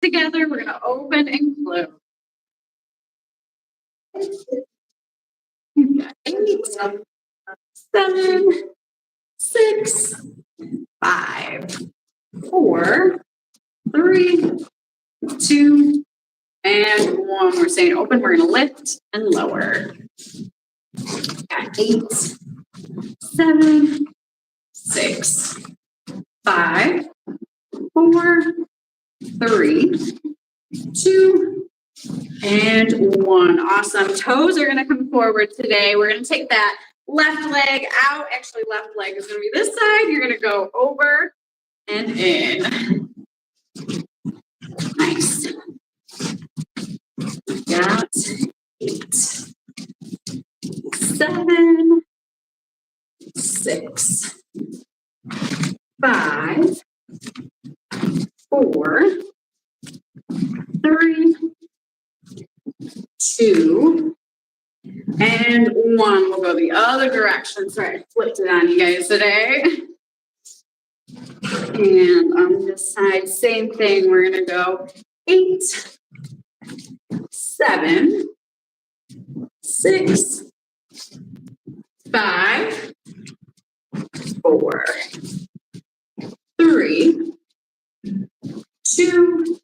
together. We're gonna open and close. We've got 8, 7, 6, 5, 4, 3, 2, and 1. We're staying open. We're gonna lift and lower. Got 8, 7, 6, 5, 4, 3, 2, and 1. Awesome. Toes are going to come forward today. We're going to take that left leg out. Actually, left leg is going to be this side. You're going to go over and in. Nice. Got 8, 7, 6, 5, 4, 3, 2, and 1. We'll go the other direction. Sorry, I flipped it on you guys today. And on this side, same thing. We're going to go 8, 7, 6, 5, 4, 3, 2,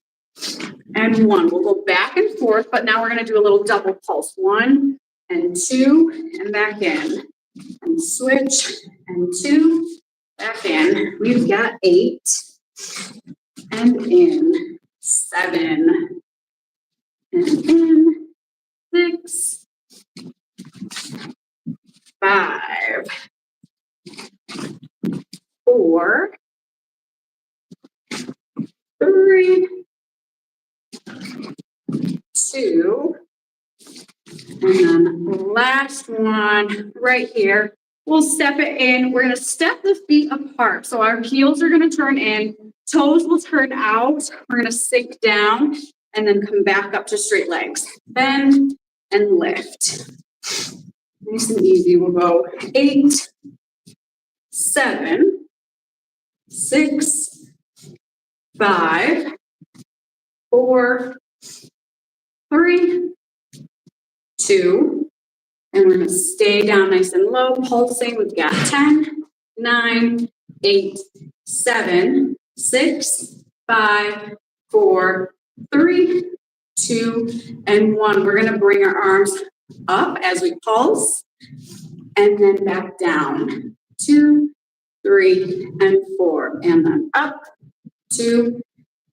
and 1. We'll go back and forth, but now we're going to do a little double pulse. 1 and 2, and back in. And switch, and 2, back in. We've got 8, and in. 7, and in. 6, 5, 4, 3, 2, and then last one right here. We'll step it in. We're going to step the feet apart. So our heels are going to turn in, toes will turn out. We're going to sink down and then come back up to straight legs. Bend and lift. Nice and easy. We'll go 8, 7, 6, 5, 4, 3, 2, and we're going to stay down nice and low, pulsing. We've got 10, 9, 8, 7, 6, 5, 4, 3, 2, and 1. We're going to bring our arms up as we pulse, and then back down. 2, 3, and 4, and then up. 2,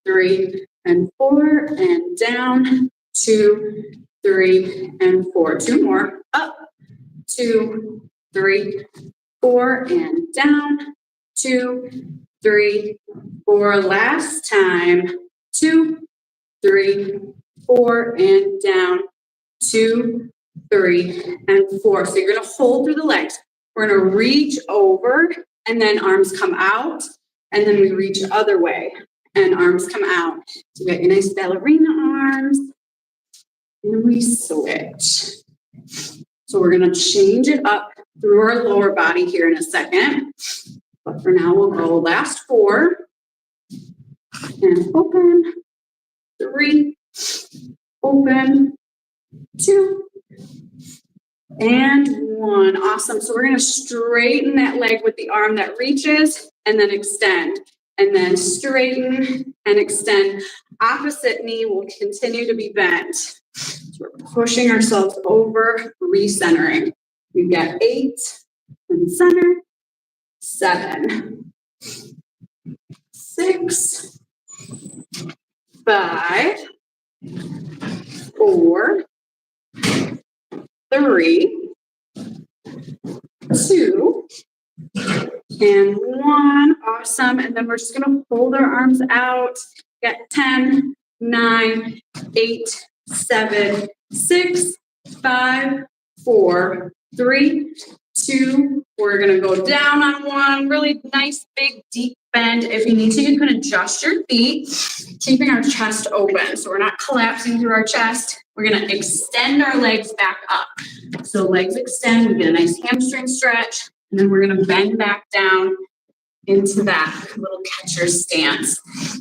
3, and 4, and down. 2, 3, and 4. 2 more. Up. 2, 3, 4, and down. 2, 3, 4. Last time. 2, 3, 4, and down. 2, 3, and 4. So you're going to hold through the legs. We're going to reach over, and then arms come out, and then we reach the other way, and arms come out. So we got your nice ballerina arms, and we switch. So we're going to change it up through our lower body here in a second. But for now, we'll go last 4, and open, 3, open, 2, and 1. Awesome. So we're going to straighten that leg with the arm that reaches and then extend. And then straighten and extend. Opposite knee will continue to be bent. So we're pushing ourselves over, recentering. We've got 8 in center, 7, 6, 5, 4, 3, 2, and 1. Awesome. And then we're just going to hold our arms out. Got 10, 9, 8, 7, 6, 5, 4, 3, 2. We're going to go down on 1. Really nice, big, deep bend. If you need to, you can adjust your feet, keeping our chest open. So we're not collapsing through our chest. We're going to extend our legs back up. So legs extend. We get a nice hamstring stretch. And then we're going to bend back down into that little catcher stance.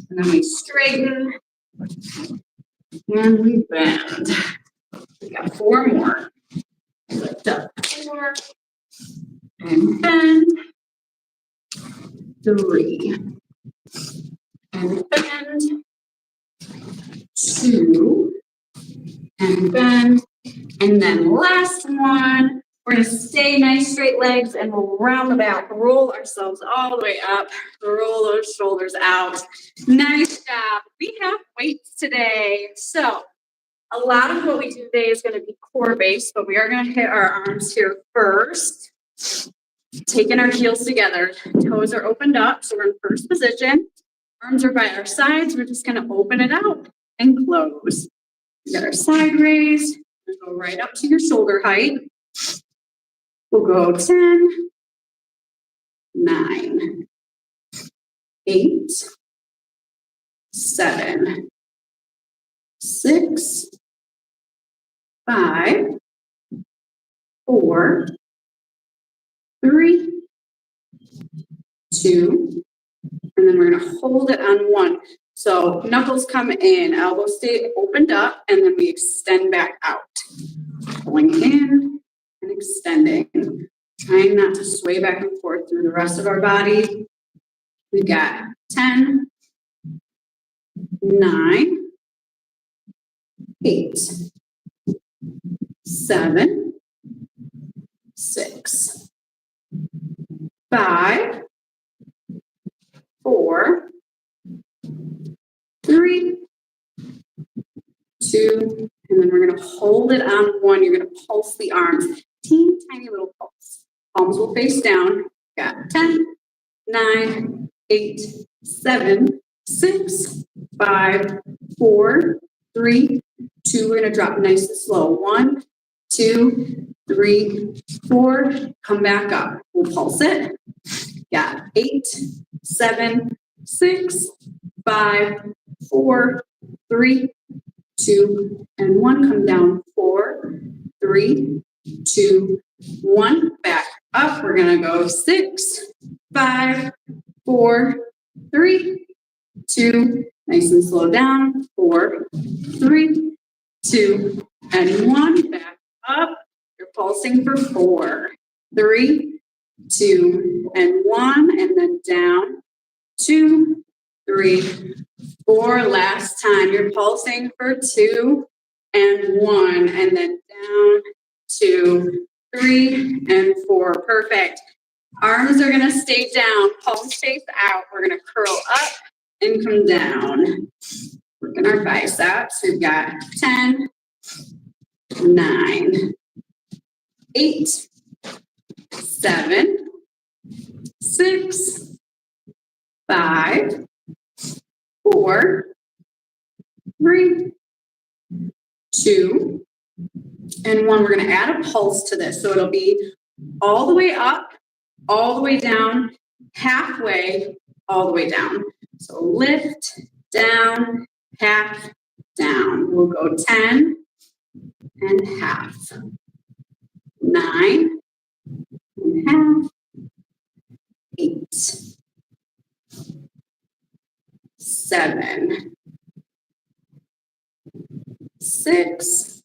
And then we straighten And we bend. We got 4 more. Lift up 4 and bend. 3 and bend. 2 and bend. And then last one, we're going to stay nice straight legs and we'll round the back, roll ourselves all the way up, roll those shoulders out. Nice job. We have weights today. So a lot of what we do today is going to be core based, but we are going to hit our arms here first. Taking our heels together, toes are opened up, so we're in first position. Arms are by our sides. We're just going to open it out and close. We got our side raise. We'll go right up to your shoulder height. We'll go 10, 9, 8, 7, 6, 5, 4, 3, 2, and then we're going to hold it on 1. So knuckles come in, elbows stay opened up, and then we extend back out. Pulling in and extending. Trying not to sway back and forth through the rest of our body. We got 10, 9, 8, 7, 6, 5, 4, 3, 2, and then we're going to hold it on 1. You're going to pulse the arms. Teeny tiny little pulse. Palms will face down. Got 10, 9, 8, 7, 6, 5, 4, 3, 2. We're going to drop nice and slow. 1, 2, 3, 4. Come back up. We'll pulse it. Got 8, 7, 6, 5, 4, 3, 2, and 1. Come down. 4, 3, 2, 1. Back up. We're going to go 6, 5, 4, 3, 2. Nice and slow down. 4, 3, 2, and 1. Back up. You're pulsing for 4, 3, 2, and 1. And then down. 2, 3, 4. Last time. You're pulsing for 2 and 1. And then down. 2, 3, and 4. Perfect. Arms are going to stay down. Palms face out. We're going to curl up and come down. Working our biceps. We've got 10, 9, 8, 7, 6, 5, 4, 3, 2, and 1. We're going to add a pulse to this. So it'll be all the way up, all the way down, halfway, all the way down. So lift, down, half, down. We'll go 10 and half, 9 and half, 8, 7, 6,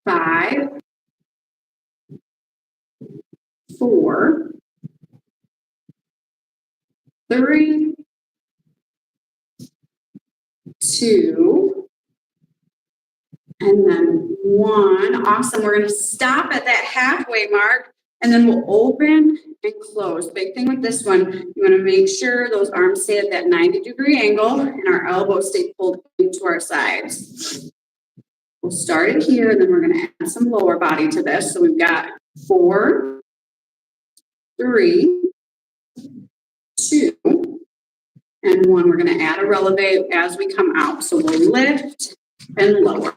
5, 4, 3, 2, and then 1. Awesome. We're going to stop at that halfway mark, and then we'll open and close. Big thing with this one, you want to make sure those arms stay at that 90-degree angle and our elbows stay pulled into our sides. We'll start it here, and then we're going to add some lower body to this. So we've got 4, 3, 2, and 1. We're going to add a releve as we come out. So we'll lift and lower.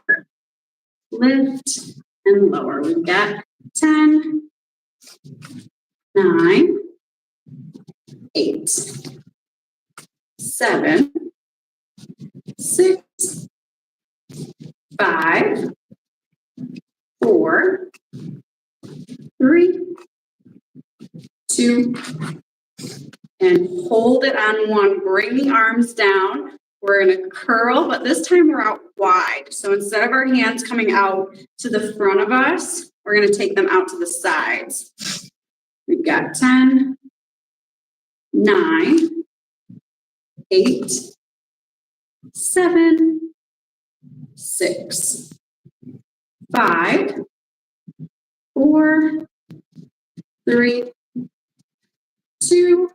Lift and lower. We've got 10, 9, 8, 7, 6, 5, 4, 3, 2, and hold it on one. Bring the arms down. We're going to curl, but this time we're out wide. So instead of our hands coming out to the front of us, we're going to take them out to the sides. We've got 10, 9, 8, 7, 6, 5, 4, 3, 2,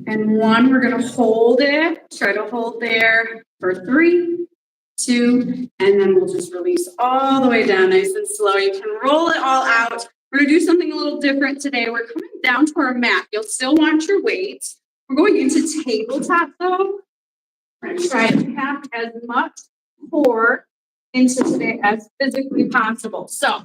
and 1. We're going to hold it. Try to hold there for 3, 2, and then we'll just release all the way down nice and slow. You can roll it all out. We're going to do something a little different today. We're coming down to our mat. You'll still want your weights. We're going into tabletop though. We're going to try to pack as much core into today as physically possible. So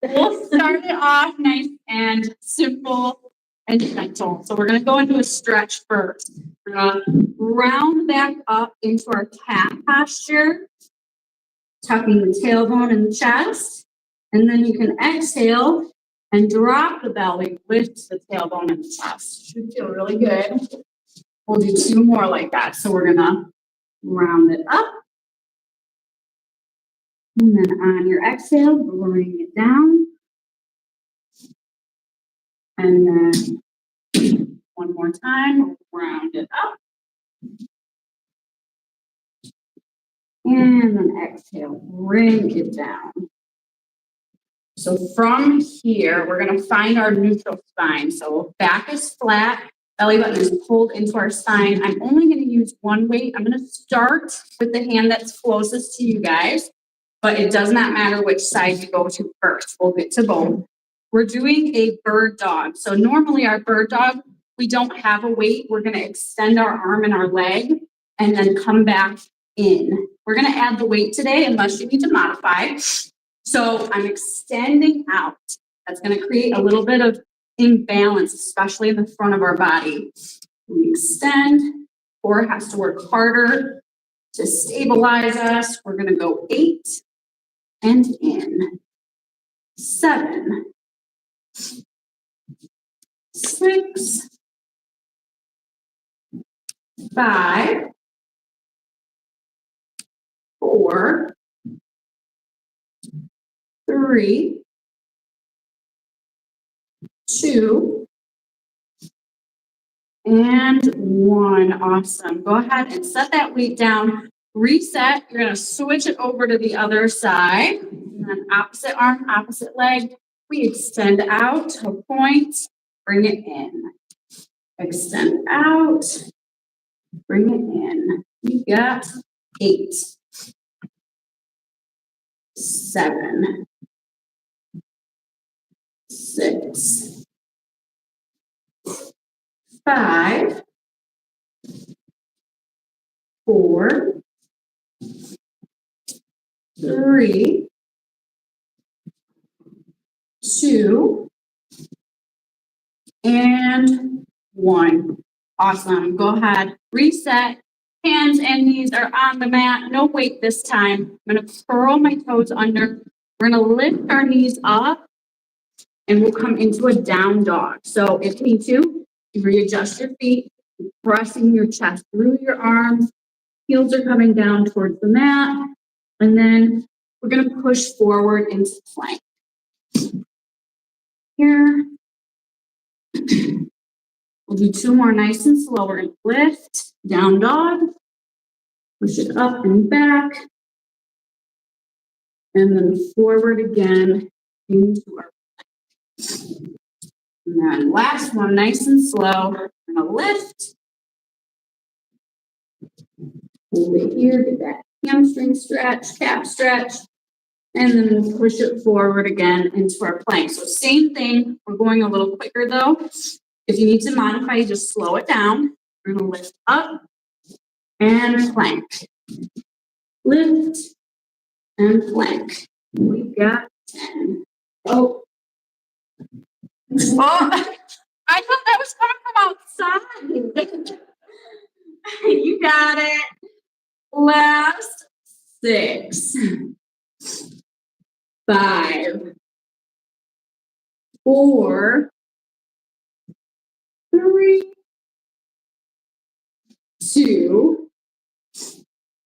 we'll start it off nice and simple and gentle. So we're going to go into a stretch first. We're going to round back up into our cat posture, tucking the tailbone in the chest. And then you can exhale and drop the belly, lift the tailbone in the chest. Should feel really good. We'll do 2 more like that. So we're going to round it up. And then on your exhale, bring it down. And then one more time, round it up. And then exhale, bring it down. So from here, we're going to find our neutral spine. So back is flat, belly button is pulled into our spine. I'm only going to use one weight. I'm going to start with the hand that's closest to you guys, but it does not matter which side you go to first. We'll get to both. We're doing a bird dog. So normally our bird dog, we don't have a weight. We're going to extend our arm and our leg and then come back in. We're going to add the weight today unless you need to modify. So I'm extending out. That's going to create a little bit of imbalance, especially in the front of our body. We extend. Core has to work harder to stabilize us. We're going to go 8 and in. 7, 6, 5, 4, 3, 2, and 1. Awesome. Go ahead and set that weight down. Reset. You're going to switch it over to the other side. And then opposite arm, opposite leg. We extend out to a point. Bring it in. Extend out. Bring it in. You got 8, 7, 6, 5, 4, 3, 2, and 1. Awesome. Go ahead. Reset. Hands and knees are on the mat. No weight this time. I'm going to curl my toes under. We're going to lift our knees up and we'll come into a down dog. So if you need to, you readjust your feet, pressing your chest through your arms. Heels are coming down towards the mat. And then we're going to push forward into plank. Here. We'll do 2 more nice and slow. We're going to lift, down dog, push it up and back, and then forward again into our plank. And then last one, nice and slow. We're going to lift. Hold it here, get that hamstring stretch, calf stretch, and then we'll push it forward again into our plank. So same thing. We're going a little quicker though. If you need to modify, just slow it down. We're going to lift up and plank. Lift and plank. We've got 10. Oh. Oh, I thought that was coming from outside. You got it. Last 6, 5, 4, 3, 2,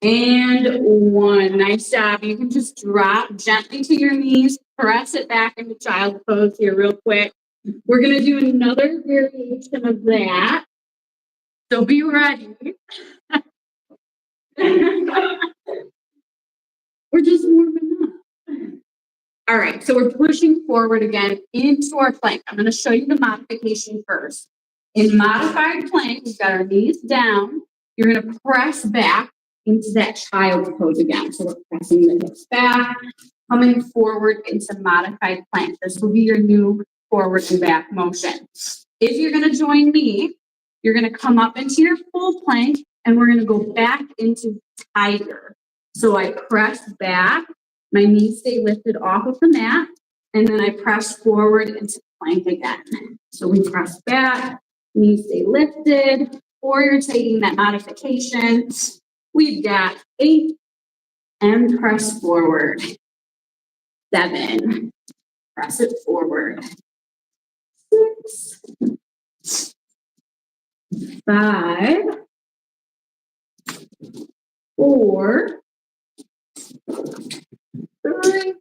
and 1. Nice job. You can just drop gently to your knees, press it back into child pose here real quick. We're going to do another variation of that. So be ready. We're just warming up. All right, so we're pushing forward again into our plank. I'm going to show you the modification first. In modified plank, we've got our knees down. You're going to press back into that child's pose again. So we're pressing the hips back, coming forward into modified plank. This will be your new forward and back motion. If you're going to join me, you're going to come up into your full plank, and we're going to go back into tiger. So I press back, my knees stay lifted off of the mat, and then I press forward into plank again. So we press back, knees stay lifted, or you're taking that modification. We've got 8, and press forward. 7, press it forward. 6, 5, 4, 3,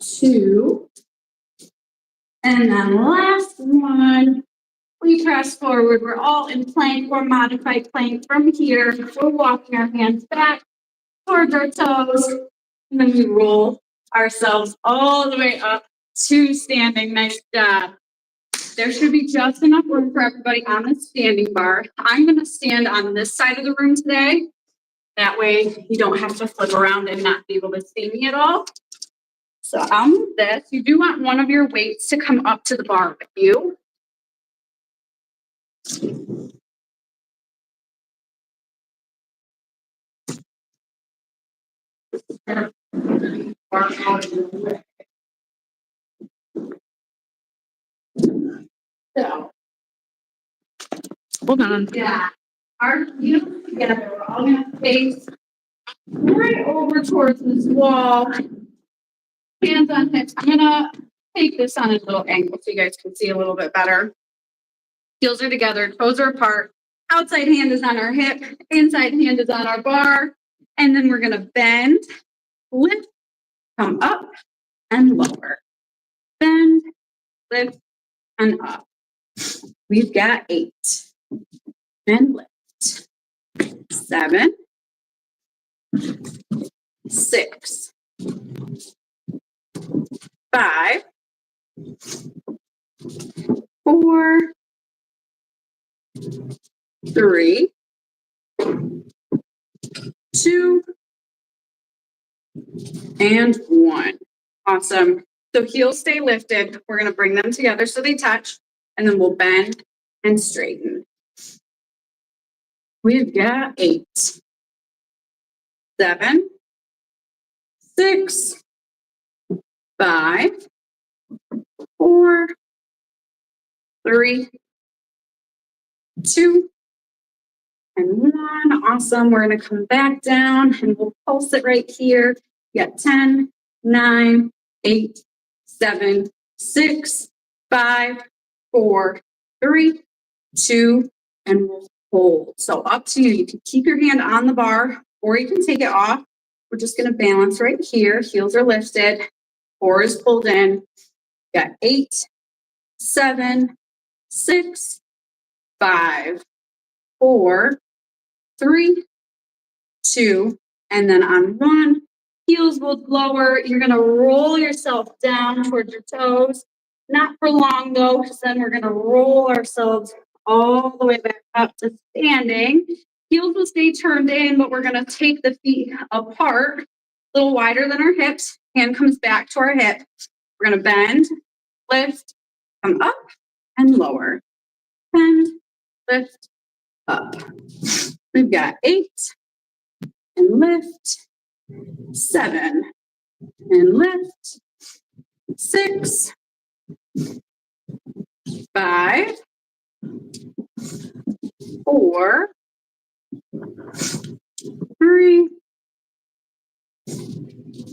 2, and then last one. We press forward. We're all in plank or modified plank from here. We're walking our hands back towards our toes, and then we roll ourselves all the way up to standing. Nice job. There should be just enough room for everybody on the standing bar. I'm going to stand on this side of the room today. That way you don't have to flip around and not be able to see me at all. So I'll move this. You do want one of your weights to come up to the bar with you. So, hold on. Yeah, our heels together. We're all going to face right over towards this wall. Hands on hips. I'm going to take this on a little angle so you guys can see a little bit better. Heels are together, toes are apart. Outside hand is on our hip, inside hand is on our bar. And then we're going to bend, lift, come up, and lower. Bend, lift, and up. We've got 8. And lift. 7, 6, 5, 4, 3, 2, and 1. Awesome. So heels stay lifted. We're going to bring them together so they touch, and then we'll bend and straighten. We've got 8, 7, 6, 5, 4, 3, 2, and 1. Awesome. We're going to come back down and we'll pulse it right here. You got 10, 9, 8, 7, 6, 5, 4, 3, 2, and we'll hold. So up to you. You can keep your hand on the bar or you can take it off. We're just going to balance right here. Heels are lifted. Core is pulled in. You got 8, 7, 6, 5, 4, 3, 2, and then on 1, heels will lower. You're going to roll yourself down towards your toes. Not for long though, because then we're going to roll ourselves all the way back up to standing. Heels will stay turned in, but we're going to take the feet apart, a little wider than our hips. Hand comes back to our hip. We're going to bend, lift, come up, and lower. Bend, lift, up. We've got 8, and lift, 7, and lift, 6, 5, 4, 3,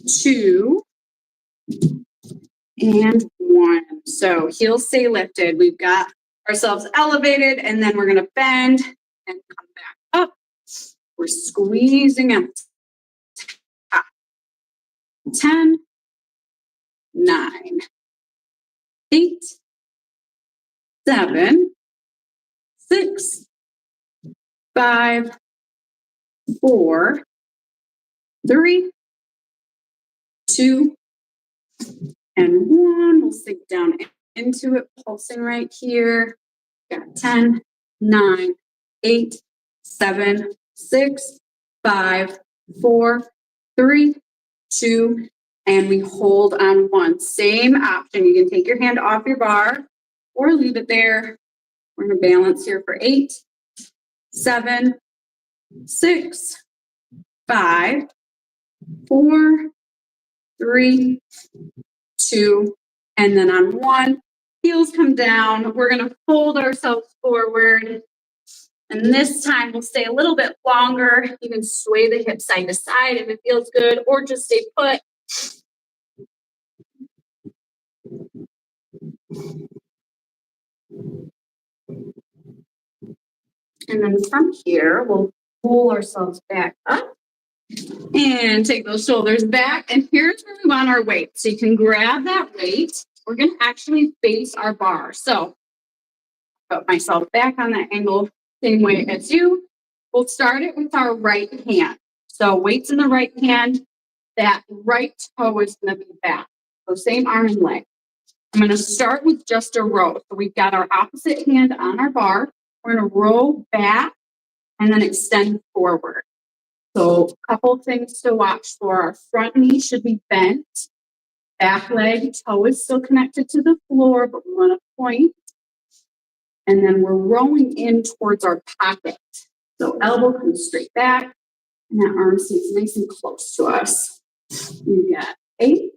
2, and 1. So heels stay lifted. We've got ourselves elevated, and then we're going to bend and come back up. We're squeezing out. 10, 9, 8, 7, 6, 5, 4, 3, 2, and 1. We'll sink down into it, pulsing right here. Got 10, 9, 8, 7, 6, 5, 4, 3, 2, and we hold on 1. Same option. You can take your hand off your bar or leave it there. We're going to balance here for 8, 7, 6, 5, 4, 3, 2, and then on 1, heels come down. We're going to fold ourselves forward. And this time we'll stay a little bit longer. You can sway the hips side to side if it feels good, or just stay put. And then from here, we'll pull ourselves back up and take those shoulders back. And here's where we want our weight. So you can grab that weight. We're going to actually face our bar. So put myself back on that angle, same way as you. We'll start it with our right hand. So weight's in the right hand. That right toe is going to be back. So same arm and leg. I'm going to start with just a row. So we've got our opposite hand on our bar. We're going to roll back and then extend forward. So a couple things to watch for. Our front knee should be bent. Back leg, toe is still connected to the floor, but we want to point. And then we're rolling in towards our pocket. So elbow comes straight back, and that arm stays nice and close to us. You got 8,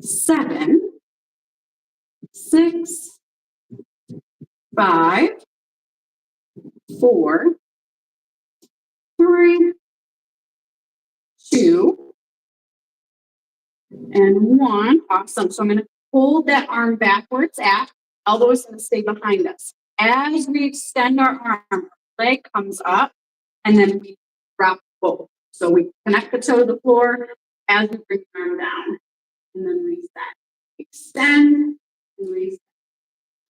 7, 6, 5, 4, 3, 2, and 1. Awesome. So I'm going to hold that arm back where it's at. Elbow is going to stay behind us. As we extend our arm, leg comes up, and then we drop both. So we connect the toe to the floor as we bring the arm down, and then reset. Extend and reset.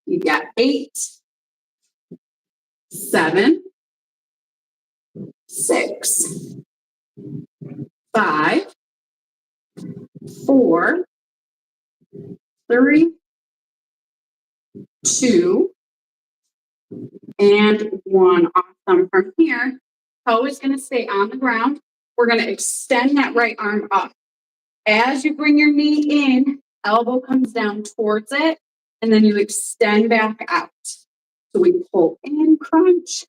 You got 8, 7, 6, 5, 4, 3, 2, and 1. Awesome. From here, toe is going to stay on the ground. We're going to extend that right arm up. As you bring your knee in, elbow comes down towards it, and then you extend back out. So we pull in, crunch,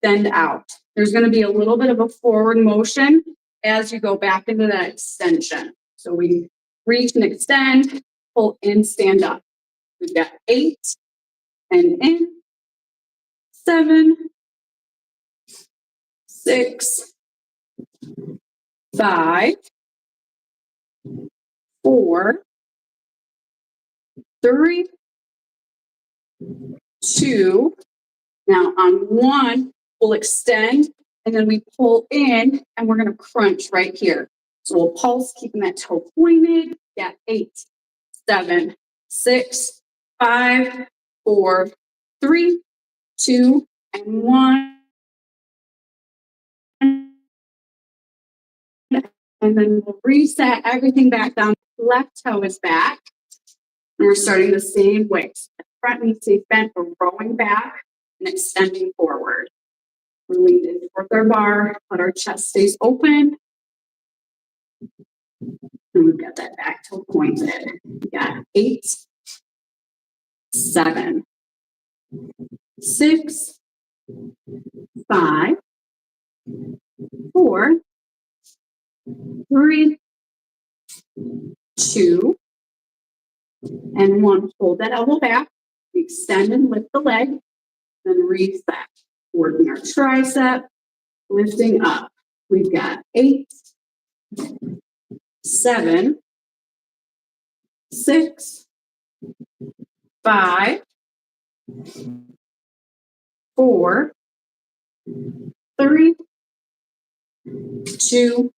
extend out. There's going to be a little bit of a forward motion as you go back into that extension. So we reach and extend, pull in, stand up. We've got 8, and in, 7, 6, 5, 4, 3, 2. Now on 1, we'll extend, and then we pull in, and we're going to crunch right here. So we'll pulse, keeping that toe pointed. Yeah, 8, 7, 6, 5, 4, 3, 2, and 1. And then we'll reset everything back down. Left toe is back. And we're starting the same way. So the front knee stays bent. We're rowing back and extending forward. We lean in towards our bar, but our chest stays open. And we've got that back toe pointed. We got 8, 7, 6, 5, 4, 3, 2, and 1. Hold that elbow back. Extend and lift the leg. Then reset. Working our tricep, lifting up. We've got 8, 7, 6, 5, 4, 3, 2,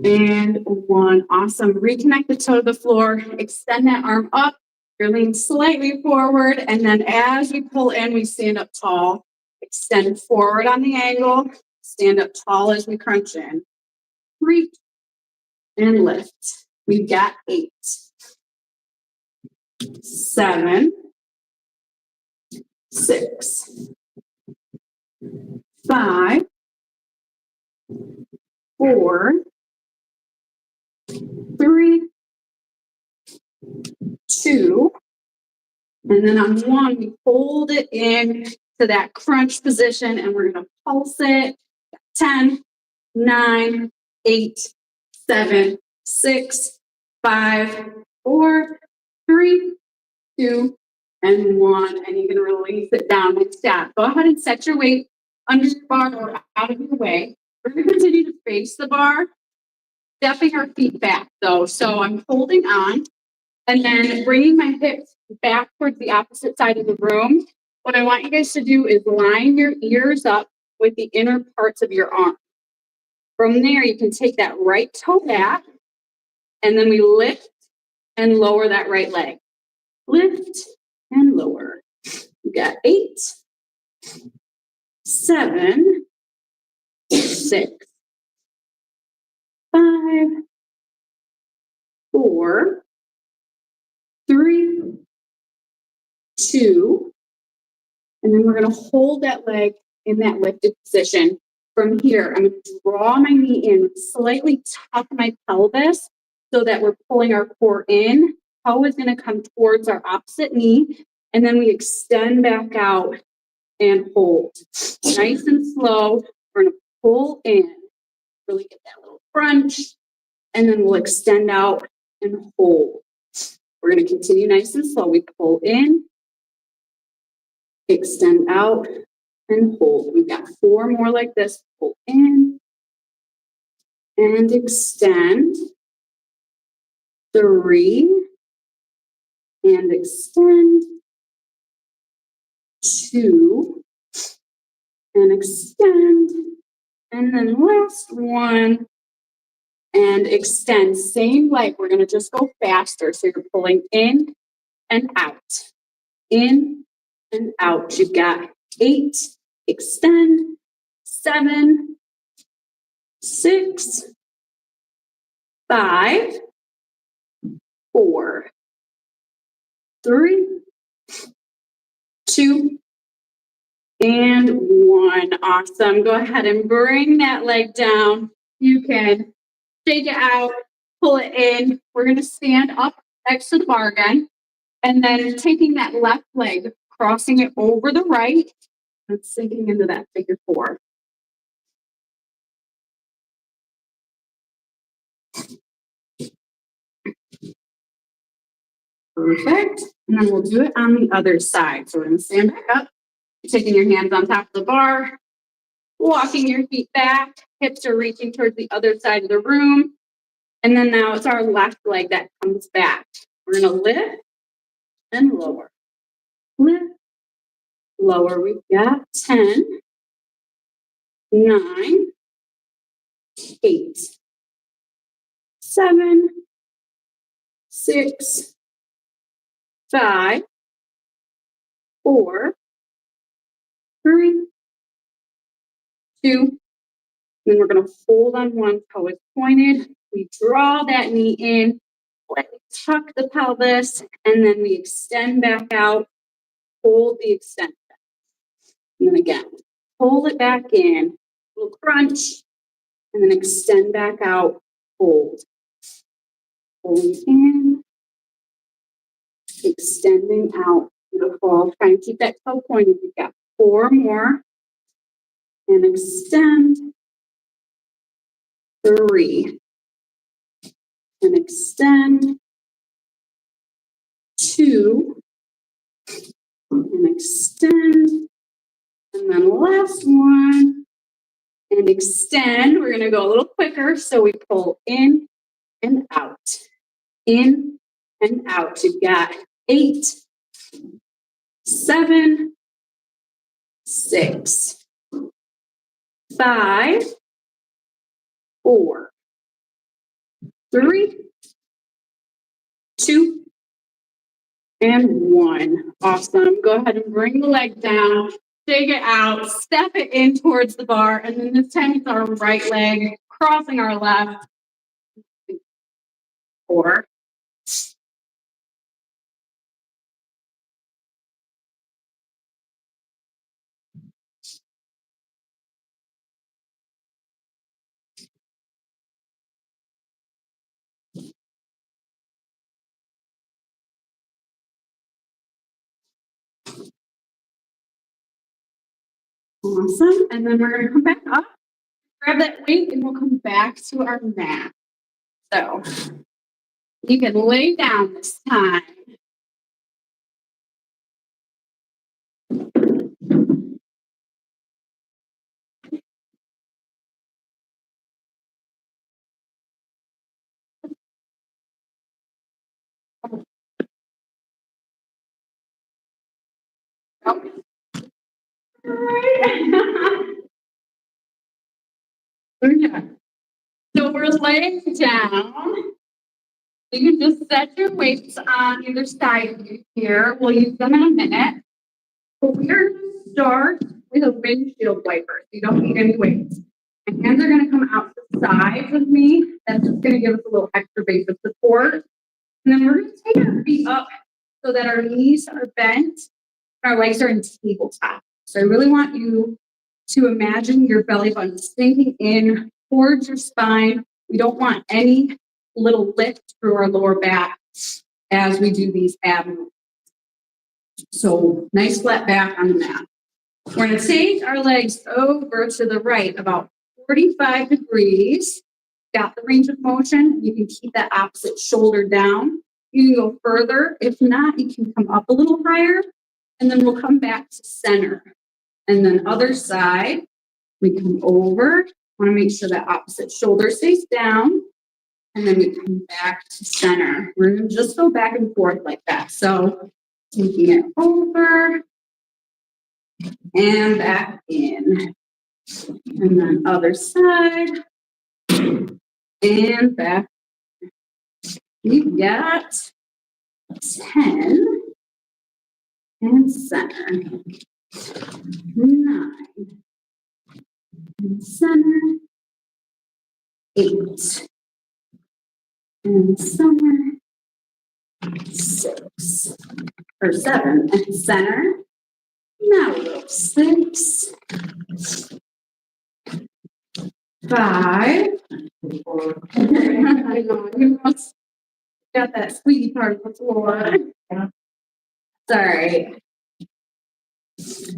and 1. Awesome. Reconnect the toe to the floor. Extend that arm up. You're leaning slightly forward. And then as we pull in, we stand up tall. Extend forward on the angle. Stand up tall as we crunch in. Reach and lift. We've got 8, 7, 6, 5, 4, 3, 2, and then on 1, we hold it in to that crunch position, and we're going to pulse it. 10, 9, 8, 7, 6, 5, 4, 3, 2, and 1. And you can release it down like that. Go ahead and set your weight under the bar or out of your way. We're going to continue to face the bar, stepping our feet back though. So I'm holding on and then bringing my hips back towards the opposite side of the room. What I want you guys to do is line your ears up with the inner parts of your arm. From there, you can take that right toe back, and then we lift and lower that right leg. Lift and lower. We got 8, 7, 6, 5, 4, 3, 2, and then we're going to hold that leg in that lifted position. From here, I'm going to draw my knee in, slightly tuck my pelvis so that we're pulling our core in. Toe is going to come towards our opposite knee, and then we extend back out and hold. Nice and slow. We're going to pull in, really get that little crunch, and then we'll extend out and hold. We're going to continue nice and slow. We pull in, extend out, and hold. We've got 4 more like this. Pull in and extend. 3 and extend. 2 and extend. And then last one and extend. Same leg. We're going to just go faster. So you're pulling in and out. In and out. You've got 8, extend, 7, 6, 5, 4, 3, 2, and 1. Awesome. Go ahead and bring that leg down. You can shake it out, pull it in. We're going to stand up next to the bar again. And then taking that left leg, crossing it over the right, and sinking into that figure 4. Perfect. And then we'll do it on the other side. So we're going to stand back up. You're taking your hands on top of the bar, walking your feet back. Hips are reaching towards the other side of the room. And then now it's our left leg that comes back. We're going to lift and lower. Lift, lower. We've got 10, 9, 8, 7, 6, 5, 4, 3, 2, and then we're going to hold on one toe is pointed. We draw that knee in, tuck the pelvis, and then we extend back out, hold the extension. And then again, pull it back in, little crunch, and then extend back out, hold. Pulling in, extending out. Beautiful. Try and keep that toe pointed. You've got 4 more. And extend. 3. And extend. 2. And extend. And then last one. And extend. We're going to go a little quicker. So we pull in and out. In and out. You've got 8, 7, 6, 5, 4, 3, 2, and 1. Awesome. Go ahead and bring the leg down, take it out, step it in towards the bar, and then this time it's our right leg crossing our left. 4. Awesome. And then we're going to come back up, grab that weight, and we'll come back to our mat. So you can lay down this time. Oh. Okay. So we're laying down. You can just set your weights on either side of you here. We'll use them in a minute. But we're going to start with a windshield wiper. You don't need any weights. My hands are going to come out to the sides of me. That's just going to give us a little extra base of support. And then we're going to take our feet up so that our knees are bent and our legs are in tabletop. So I really want you to imagine your belly button sinking in towards your spine. We don't want any little lift through our lower back as we do these ab movements. So nice flat back on the mat. We're going to take our legs over to the right about 45 degrees. Got the range of motion. You can keep that opposite shoulder down. You can go further. If not, you can come up a little higher. And then we'll come back to center. And then other side, we come over. Want to make sure that opposite shoulder stays down. And then we come back to center. We're going to just go back and forth like that. So taking it over and back in. And then other side and back. We've got 10 and center. 9 and center. 8 and center. 6 or 7 and center. Now we go 6, 5. I know you must got that squeaky part of the floor. It's all right.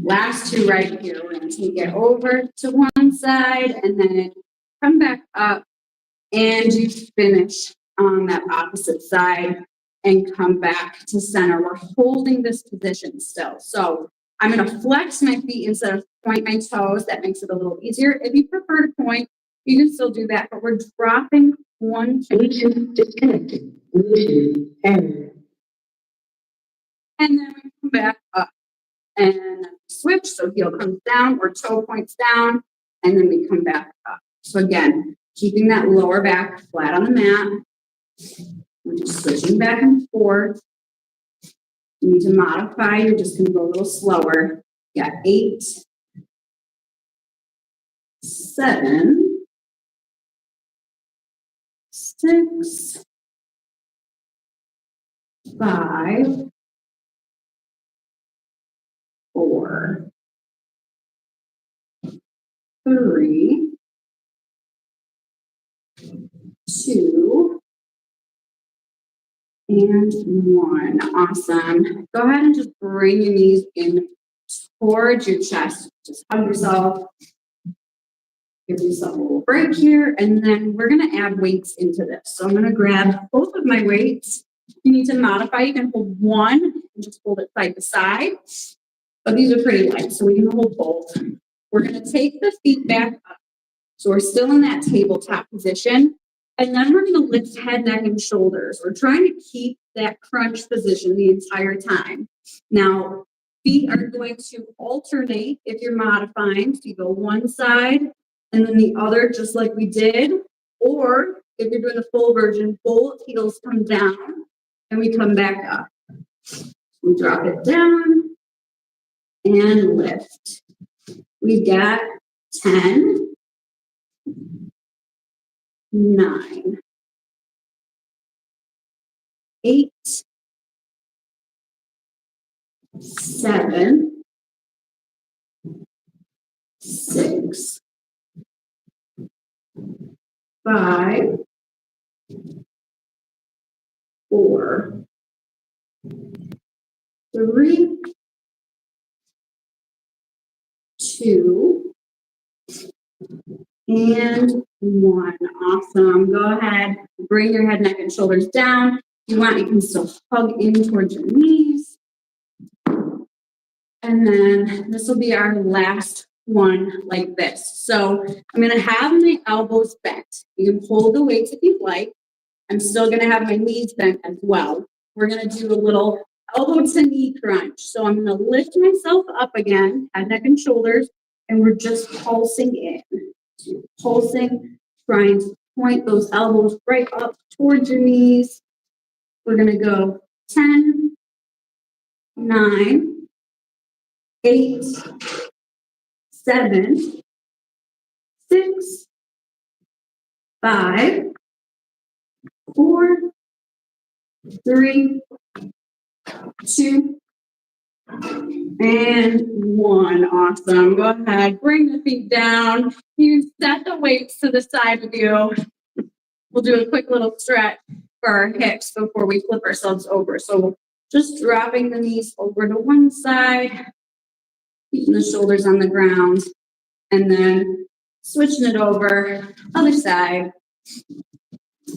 Last 2 right here. We're going to take it over to one side and then come back up and you finish on that opposite side and come back to center. We're holding this position still. So I'm going to flex my feet instead of point my toes. That makes it a little easier. If you prefer to point, you can still do that, but we're dropping one. Bluetooth disconnected. Bluetooth error. And then we come back up and switch. So heel comes down or toe points down, and then we come back up. So again, keeping that lower back flat on the mat. We're just switching back and forth. You need to modify. You're just going to go a little slower. You got 8, 7, 6, 5, 4, 3, 2, and 1. Awesome. Go ahead and just bring your knees in towards your chest. Just hug yourself. Give yourself a little break here. And then we're going to add weights into this. So I'm going to grab both of my weights. You need to modify. You can hold one and just hold it side to side. But these are pretty light, so we can hold both. We're going to take the feet back up. So we're still in that tabletop position. And then we're going to lift head, neck, and shoulders. We're trying to keep that crunch position the entire time. Now, Feet are going to alternate if you're modifying. So you go one side and then the other, just like we did. Or if you're doing a full version, both heels come down and we come back up. We drop it down and lift. We got 10, 9, 8, 7, 6, 5, 4, 3, 2, and 1. Awesome. Go ahead. Bring your head, neck, and shoulders down. If you want, you can still hug in towards your knees. And then this will be our last one like this. So I'm going to have my elbows bent. You can hold the weights if you'd like. I'm still going to have my knees bent as well. We're going to do a little elbow to knee crunch. So I'm going to lift myself up again, head, neck, and shoulders, and we're just pulsing in. So pulsing, trying to point those elbows right up towards your knees. We're going to go 10, 9, 8, 7, 6, 5, 4, 3, 2, and 1. Awesome. Go ahead. Bring the feet down. You can set the weights to the side of you. We'll do a quick little stretch for our hips before we flip ourselves over. So just dropping the knees over to one side, keeping the shoulders on the ground, and then switching it over, other side.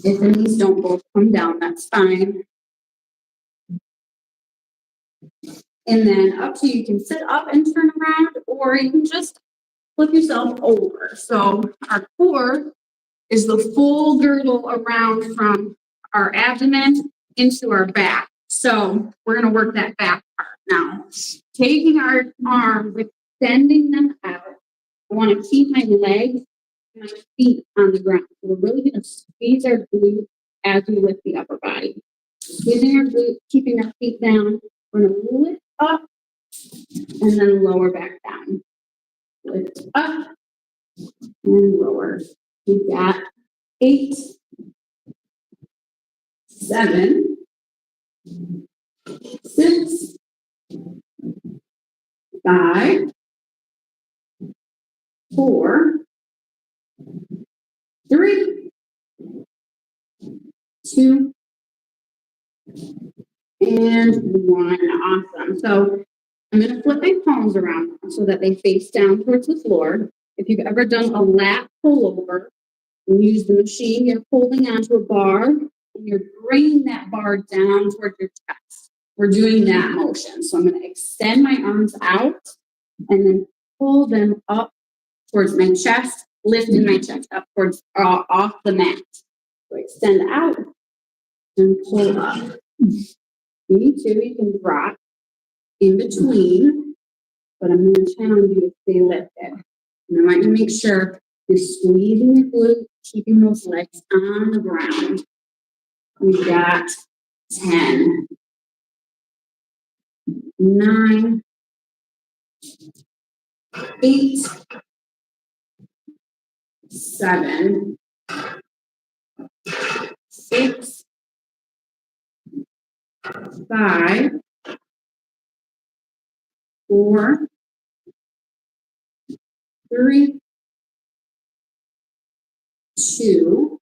If the knees don't both come down, that's fine. And then up to you, you can sit up and turn around, or you can just flip yourself over. So our core is the full girdle around from our abdomen into our back. So we're going to work that back part now. Taking our arms, extending them out. I want to keep my legs and my feet on the ground. So we're really going to squeeze our glutes as we lift the upper body. Squeezing our glutes, keeping our feet down. We're going to lift up and then lower back down. Lift up and lower. We got 8, 7, 6, 5, 4, 3, 2, and 1. Awesome. So I'm going to flip my palms around so that they face down towards the floor. If you've ever done a lat pullover, and use the machine, you're holding onto a bar and you're bringing that bar down towards your chest. We're doing that motion. So I'm going to extend my arms out and then pull them up towards my chest, lifting my chest up towards off the mat. So extend out and pull up. You too, you can drop in between, but I'm going to challenge you to stay lifted. And I want you to make sure you're squeezing your glutes, keeping those legs on the ground. We got 10, 9, 8, 7, 6, 5, 4, 3, 2.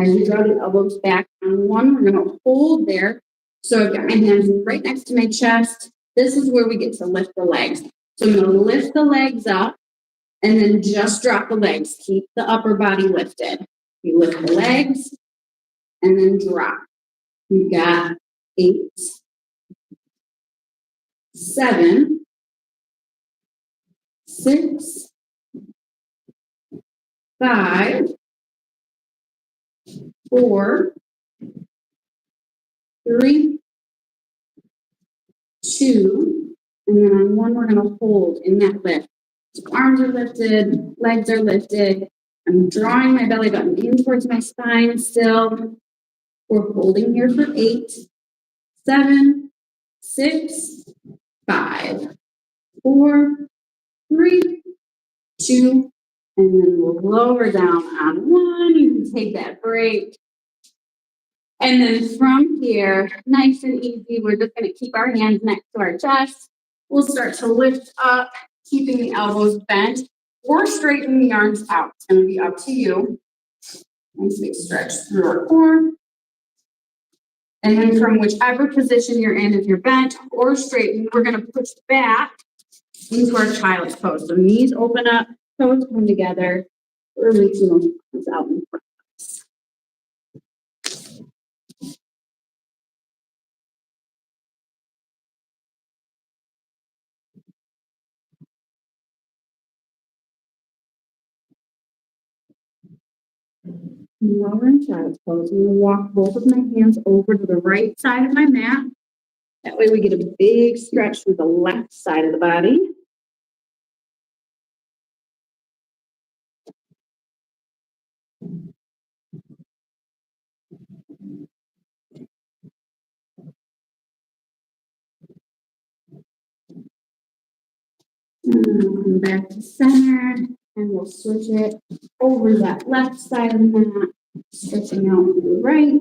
As you draw the elbows back on 1, we're going to hold there. So I've got my hands right next to my chest. This is where we get to lift the legs. So I'm going to lift the legs up and then just drop the legs. Keep the upper body lifted. You lift the legs and then drop. You've got 8, 7, 6, 5, 4, 3, 2, And then on one, we're gonna hold in that lift. So arms are lifted, legs are lifted. I'm drawing my belly button in towards my spine still. We're holding here for 8, 7, 6, 5, 4, 3, 2, and then we'll lower down on 1. You can take that break. And then from here, nice and easy, we're just going to keep our hands next to our chest. We'll start to lift up, keeping the elbows bent or straighten the arms out. It's going to be up to you. Nice big stretch through our core. And then from whichever position you're in, if you're bent or straightened, we're going to push back into our child's pose. So knees open up, toes come together. We're reaching those out in front. Now we're in child's pose. I'm going to walk both of my hands over to the right side of my mat. That way we get a big stretch through the left side of the body. And we'll come back to center and we'll switch it over that left side of the mat, stretching out to the right.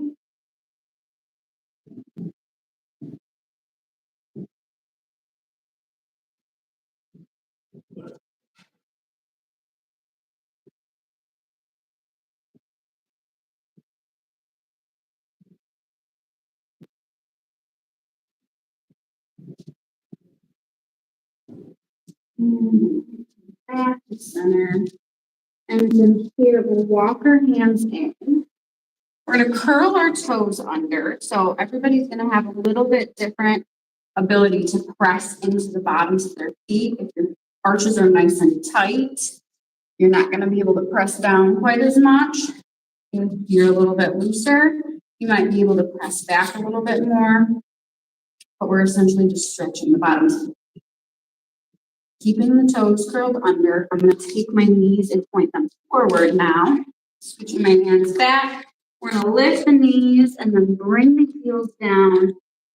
And back to center. And then here we'll walk our hands in. We're going to curl our toes under. So everybody's going to have a little bit different ability to press into the bottoms of their feet. If your arches are nice and tight, you're not going to be able to press down quite as much. If you're a little bit looser, you might be able to press back a little bit more. But we're essentially just stretching the bottoms. Keeping the toes curled under, I'm going to take my knees and point them forward now. Switching my hands back. We're going to lift the knees and then bring the heels down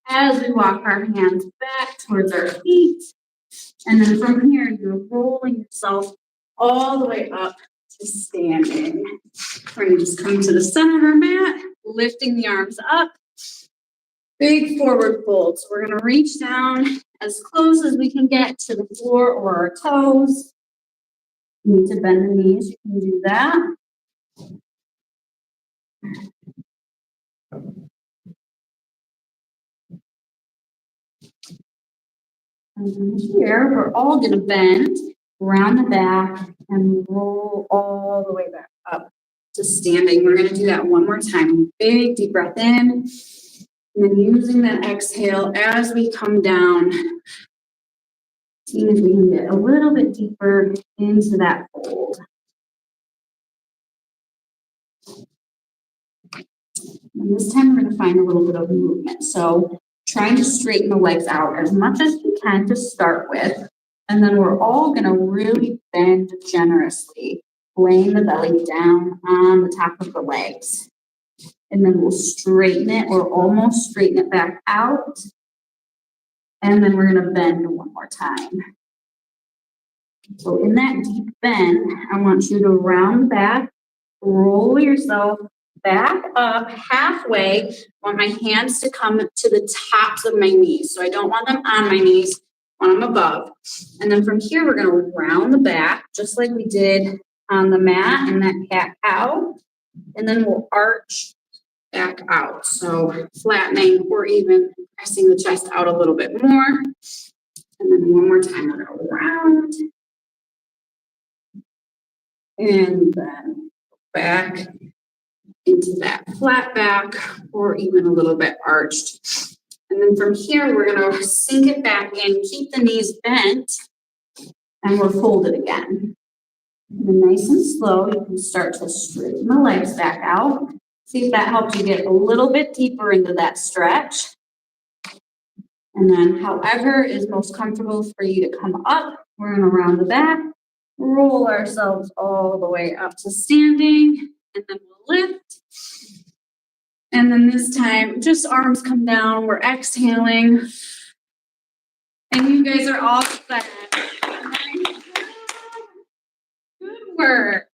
as we walk our hands back towards our feet. And then from here, you're rolling yourself all the way up to standing. We're going to just come to the center of our mat, lifting the arms up. Big forward fold. So we're going to reach down as close as we can get to the floor or our toes. You need to bend the knees. You can do that. And from here, we're all going to bend around the back and roll all the way back up to standing. We're going to do that one more time. Big deep breath in. And then using that exhale as we come down, seeing if we can get a little bit deeper into that fold. And this time we're going to find a little bit of movement. So trying to straighten the legs out as much as you can to start with. And then we're all going to really bend generously, laying the belly down on the top of the legs. And then we'll straighten it or almost straighten it back out. And then we're going to bend one more time. So in that deep bend, I want you to round back, roll yourself back up halfway. I want my hands to come to the tops of my knees. So I don't want them on my knees, I want them above. And then from here, we're going to round the back, just like we did on the mat in that cat-cow. And then we'll arch back out. So flattening or even pressing the chest out a little bit more. And then one more time, we're going to round. And then back into that flat back or even a little bit arched. And then from here, we're going to sink it back in, keep the knees bent, and we're folded again. And then nice and slow, you can start to straighten the legs back out. See if that helps you get a little bit deeper into that stretch. And then however is most comfortable for you to come up, we're gonna round the back, roll ourselves all the way up to standing, and then we'll lift. And then this time, just arms come down, we're exhaling. And you guys are all set. Nice job. Good work.